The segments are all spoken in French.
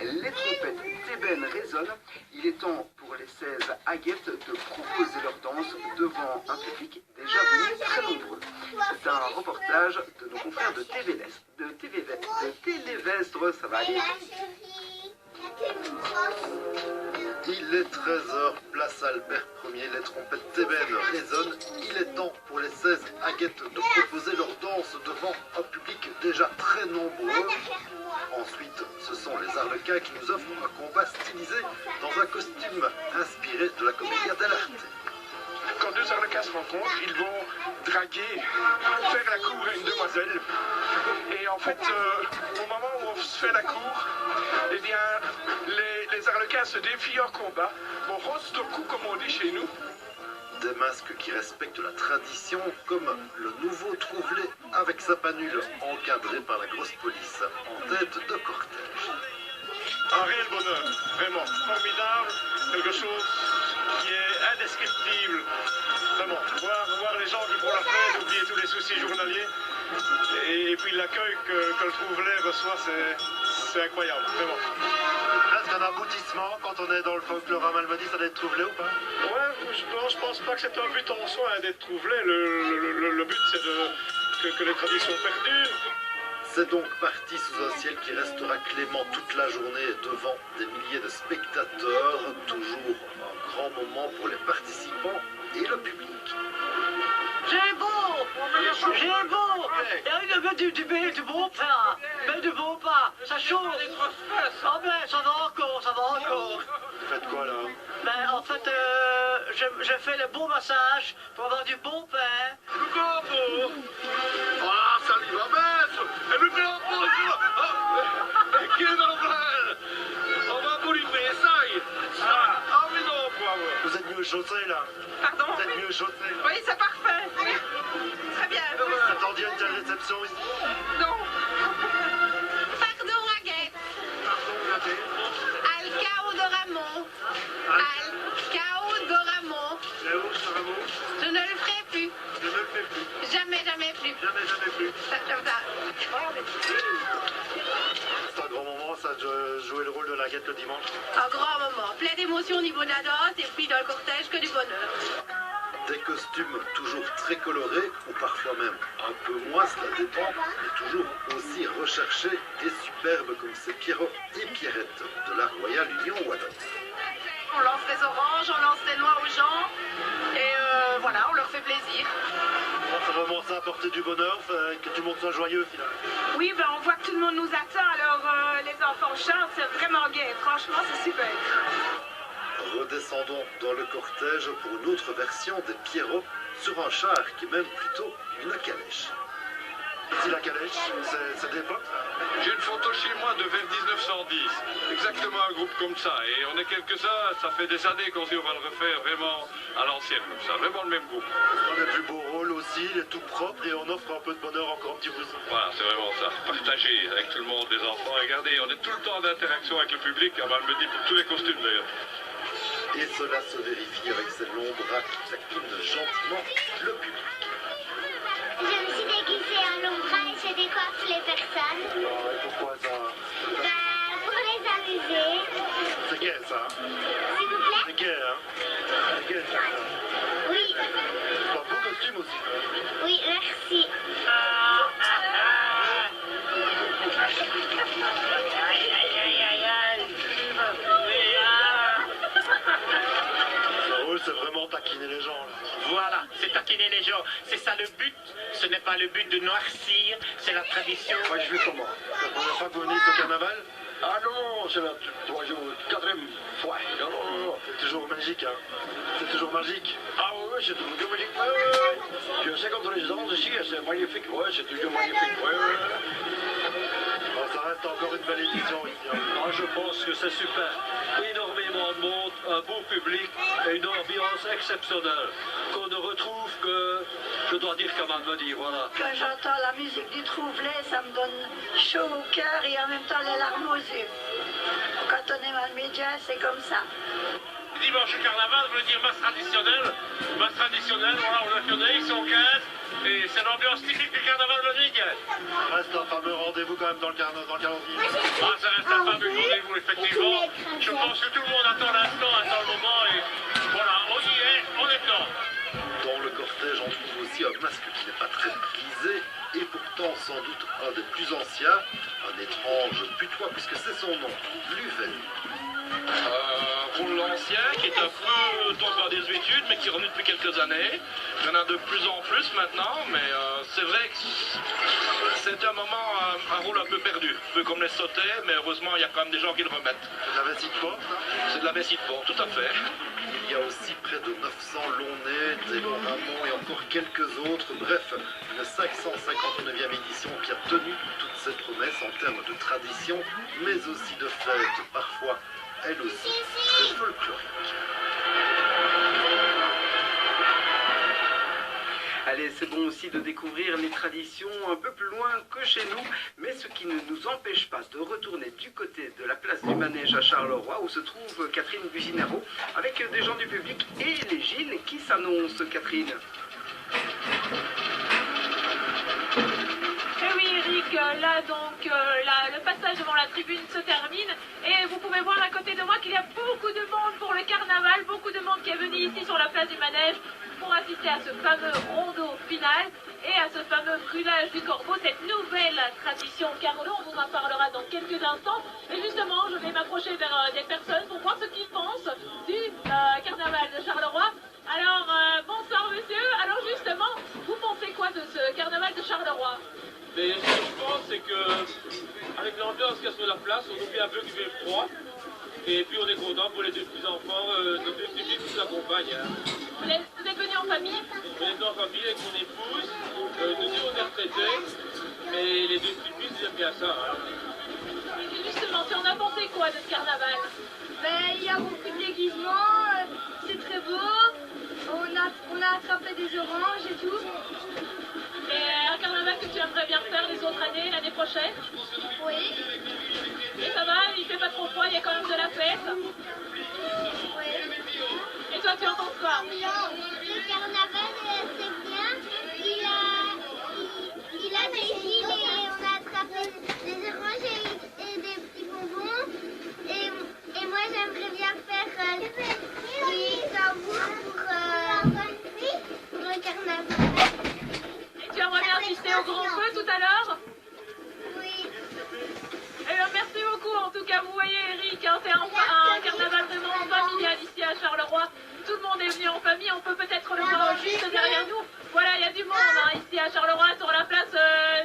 Les trompettes d'ébène résonnent. Il est temps pour les 16 aguettes de proposer leur danse devant un public déjà venu très nombreux. C'est un reportage de nos confrères de Télévestre, ça va aller. Il est 13h, place Albert Ier, les trompettes d'ébène résonnent. Il est temps pour les 16 aguettes de proposer leur danse devant un public déjà très nombreux. Ensuite, ce sont les arlequins qui nous offrent un combat stylisé dans un costume inspiré de la commedia dell'arte. Quand deux arlequins se rencontrent, ils vont draguer, faire la cour à une demoiselle. Et en fait, au moment où on se fait la cour, eh bien, les arlequins se défient en combat. Bon, roste au cou, comme on dit chez nous. Des masques qui respectent la tradition, comme le nouveau Trouvelé avec sa panule encadrée par la grosse police en tête de cortège. Un réel bonheur, vraiment formidable, quelque chose qui est indescriptible. Vraiment, voir les gens qui font la fête, oublier tous les soucis journaliers, et puis l'accueil que le Trouvelay reçoit, c'est incroyable, vraiment. Est-ce qu'un aboutissement, quand on est dans le folklore à Malmedy, ça doit être Trouvelé ou pas? Ouais, je pense pas que c'est un but en soi d'être Trouvelay. Le but, c'est que les traditions perdurent. C'est donc parti sous un ciel qui restera clément toute la journée devant des milliers de spectateurs. Toujours un grand moment pour les participants et le public. J'ai beau! J'ai beau! Du beau pas! Mais du beau pas! Ça chauffe! Oh ben, ça va encore! Vous faites quoi là? Ben, en fait, je fais le bon massage pour avoir du bon pain. Le corbeau! Ah, ça lui va mettre! Et le corbeau, qui est dans le bal! On va vous livrer, ça y est! Ah, mais non, bravo! Vous êtes mieux chaussés là? Pardon? Vous êtes mieux chaussés là? Oui, c'est parfait. Très bien. Vous attendiez une telle réception ici? Non. Pardon, Aguette. Pardon, regardez. Al cao de Ramon. Al cao de Ramon. Léo, ça va vous? Je ne le ferai plus. Je ne le fais plus. Jamais plus. Jamais plus. Ça. C'est un grand moment ça de jouer le rôle de la guette le dimanche. Un grand moment. Plein d'émotions au niveau de la danse et puis dans le cortège que du bonheur. Des costumes toujours très colorés, ou parfois même un peu moins, cela dépend, mais toujours aussi recherchés et superbes comme ces Pierrots et Pierrettes de la Royale Union Wallonne. On lance des oranges, on lance des noix aux gens. Et voilà, on leur fait plaisir. Ça va commencer à apporter du bonheur, que tout le monde soit joyeux finalement. Oui, ben on voit que tout le monde nous attend. Alors les enfants chantent, c'est vraiment gai. Franchement, c'est super. Redescendons dans le cortège pour une autre version des Pierrots sur un char qui mène plutôt une calèche. Ici la calèche, c'est d'époque. J'ai une photo chez moi de vers 1910, exactement un groupe comme ça, et on est quelques-uns, ça fait des années qu'on se dit on va le refaire vraiment à l'ancienne comme ça, vraiment le même groupe. On a le plus beau rôle aussi, il est tout propre et on offre un peu de bonheur encore un petit peu. Voilà, c'est vraiment ça, partager avec tout le monde, les enfants, regardez, on est tout le temps en interaction avec le public, à Malmedy pour tous les costumes d'ailleurs. Et cela se vérifie avec ces longs bras qui taquinent gentiment le public. Je me suis déguisée en long bras et je décoiffe les personnes. Ah, et pourquoi ça? Pour les amuser. C'est gai ça. S'il vous plaît? C'est gai, hein? C'est gai ça. Oui. C'est un beau costume aussi. Oui, merci. Le rôle, c'est vraiment taquiner les gens. Là. Voilà, c'est taquiner les gens. C'est ça le but. Ce n'est pas le but de noircir, c'est la tradition. Moi, je vais comment? C'est la première fois que vous venez ici au carnaval? Ah non, c'est la quatrième fois. Non. C'est toujours magique, hein? C'est toujours magique. Ah oui, c'est toujours magique. Ouais. Je sais quand les danses ici, c'est magnifique. Ouais, c'est toujours magnifique. Ouais. Bon, ça reste encore une belle édition ici. Hein. Moi, je pense que c'est super. Énormément de monde, un beau public et une ambiance exceptionnelle qu'on ne retrouve que, je dois dire, qu'à Malmedy, voilà. Quand j'entends la musique du Trouvelay, ça me donne chaud au cœur et en même temps les larmes aux yeux. Quand on est malmédien, c'est comme ça. Dimanche carnaval veut dire masse traditionnelle. Masse traditionnelle, voilà, on la connaît, ils sont 15. Et c'est l'ambiance typique du carnaval malmédien. Ça reste un fameux rendez-vous quand même dans le calendrier. Ah, ça reste un fameux rendez-vous. partout, effectivement. Je pense que tout le monde attend l'instant, attend le moment, et voilà, on y est, on est dedans. Dans le cortège, on trouve aussi un masque qui n'est pas très prisé, et pourtant sans doute un des plus anciens, un étrange putois, puisque c'est son nom, Luven. Pour l'ancien, qui est un peu tombé en désuétude, mais qui est revenu depuis quelques années. Il y en a de plus en plus maintenant, mais c'est vrai que c'est un moment, un rôle un peu perdu. Un peu comme les sautés, mais heureusement, il y a quand même des gens qui le remettent. C'est de la vessie de porc, C'est de la vessie de porc, tout à fait. Il y a aussi près de 900 Launay, Théo Ramon et encore quelques autres. Bref, une 559e édition qui a tenu toutes ses promesses en termes de tradition, mais aussi de fête, parfois elle aussi très folklorique. Allez, c'est bon aussi de découvrir les traditions un peu plus loin que chez nous, mais ce qui ne nous empêche pas de retourner du côté de la place du Manège à Charleroi, où se trouve Catherine Businaro, avec des gens du public et les Gilles qui s'annoncent. Catherine. Eh oui, Eric, là donc, le passage devant la tribune se termine et vous pouvez voir à côté de moi qu'il y a beaucoup de monde pour le carnaval, beaucoup de monde qui est venu ici sur la place du Manège pour assister à ce fameux rondeau final et à ce fameux brûlage du corbeau, cette nouvelle tradition Carolo. On vous en parlera dans quelques instants. Et justement, je vais m'approcher vers des personnes pour voir ce qu'ils pensent du carnaval de Charleroi. Alors, bonsoir monsieur. Alors justement, vous pensez quoi de ce carnaval de Charleroi? Mais ce que je pense, c'est que avec l'ambiance qu'il y a sur la place, on oublie un peu qu'il fait froid. Et puis on est content pour les deux petits-enfants, nos deux petits qui nous accompagnent. Hein. Vous êtes venus en famille? On est en famille avec mon épouse, nous deux on est retraités, mais les deux petits ils aiment bien ça. Hein. Et justement, tu en as pensé quoi de ce carnaval? Ben, il y a beaucoup de déguisements, c'est très beau, on a attrapé des oranges et tout. Et un carnaval que tu aimerais bien faire les autres années, l'année prochaine? Oui. Et ça va, il fait pas trop froid, il y a quand même de la fête? Oui. Et toi, tu en penses quoi? Le carnaval, c'est bien. Il a des gilets et on a attrapé des oranges et des petits bonbons. Et moi, j'aimerais bien faire des tambours pour le carnaval. Et tu aimerais bien assister au grand feu tout à l'heure? Oui. Eh bien, merci beaucoup. En tout cas, vous voyez, Eric, hein, c'est un carnaval vraiment familial ici à Charleroi. Tout le monde est venu en famille. On peut peut-être le voir juste derrière nous. Voilà, il y a du monde hein, ici à Charleroi sur la place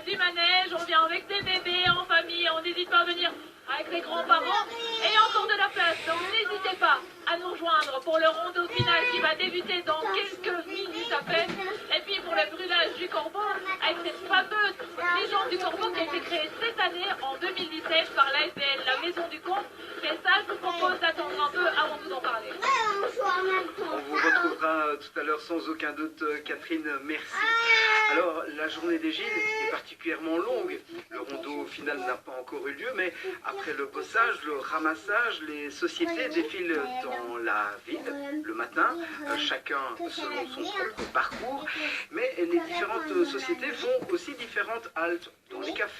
du Manège. On vient avec des bébés en famille. On n'hésite pas à venir avec les grands-parents. Et il y a encore de la place. Donc n'hésitez pas à nous rejoindre pour le rondeau final qui va débuter dans quelques minutes à peine. Et puis pour le brûlage du corbeau, avec cette fameuse légende du corbeau qui a été créée cette année en 2017 par l'ASBL, la Maison du Conte. Et ça, je vous propose d'attendre un peu avant de vous en parler. On vous retrouvera tout à l'heure sans aucun doute, Catherine, merci. Alors, la journée des Gilles est particulièrement longue. Le rondeau final n'a pas encore eu lieu, mais après le bossage, le ramassage, les sociétés défilent dans la ville le matin, chacun selon son propre parcours. Mais les différentes sociétés font aussi différentes haltes dans les cafés.